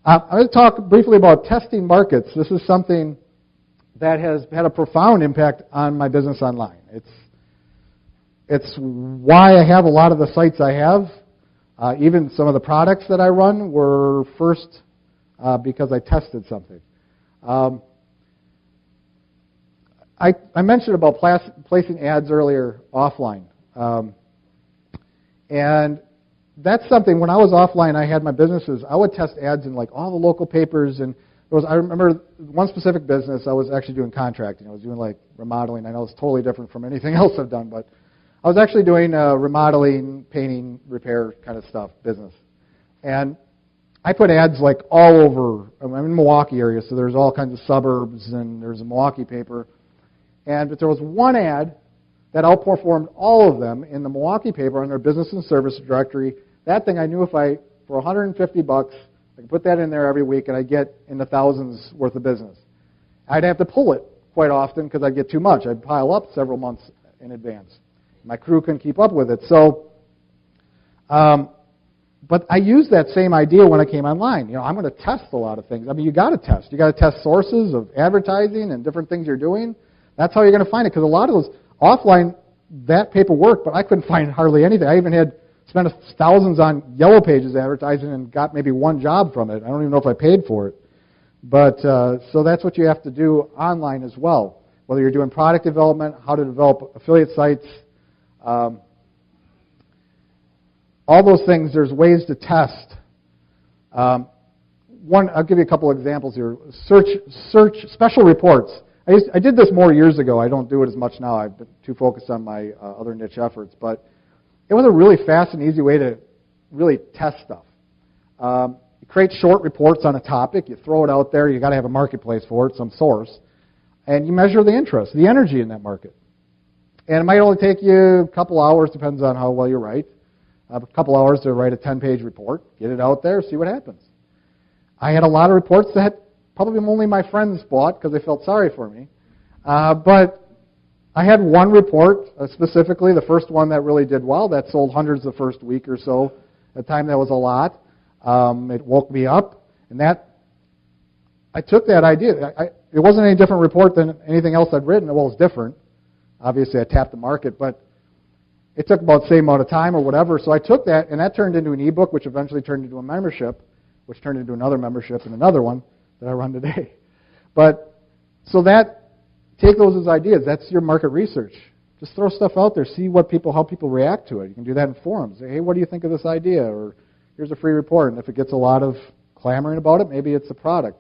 I'm going to talk briefly about testing markets. This is something that has had a profound impact on my business online. It's why I have a lot of the sites I have. Even some of the products that I run were first because I tested something. I mentioned about placing ads earlier offline. And that's something, when I was offline, I had my businesses, I would test ads in like all the local papers. And I remember one specific business, I was actually doing contracting. I was doing like remodeling. I know it's totally different from anything else I've done, but I was actually doing remodeling, painting, repair kind of stuff, business. And I put ads like all over. I'm in the Milwaukee area, so there's all kinds of suburbs, and there's a Milwaukee paper. But there was one ad that outperformed all of them in the Milwaukee paper on their business and service directory. That thing I knew for $150, I could put that in there every week, and I'd get in the thousands worth of business. I'd have to pull it quite often because I'd get too much. I'd pile up several months in advance. My crew couldn't keep up with it. So, but I used that same idea when I came online. I'm going to test a lot of things. I mean, you got to test. You got to test sources of advertising and different things you're doing. That's how you're going to find it, because a lot of those offline, that paper worked, but I couldn't find hardly anything. I even had spent thousands on Yellow Pages advertising and got maybe one job from it. I don't even know if I paid for it. But so that's what you have to do online as well. Whether you're doing product development, how to develop affiliate sites, all those things, there's ways to test. I'll give you a couple examples here. Search special reports. I did this more years ago. I don't do it as much now. I've been too focused on my other niche efforts. But it was a really fast and easy way to really test stuff. You create short reports on a topic. You throw it out there. You've got to have a marketplace for it, some source. And you measure the interest, the energy in that market. And it might only take you a couple hours, depends on how well you write, a couple hours to write a 10-page report. Get it out there, see what happens. I had a lot of reports that probably only my friends bought because they felt sorry for me. But I had one report, specifically, the first one that really did well, that sold hundreds the first week or so. At the time, that was a lot. It woke me up. And I took that idea. It wasn't any different report than anything else I'd written. Well, it was different. Obviously, I tapped the market, but it took about the same amount of time or whatever. So I took that, and that turned into an ebook, which eventually turned into a membership, which turned into another membership and another one that I run today. But so take those as ideas. That's your market research. Just throw stuff out there, see how people react to it. You can do that in forums. Say, hey, what do you think of this idea? Or here's a free report. And if it gets a lot of clamoring about it, maybe it's a product.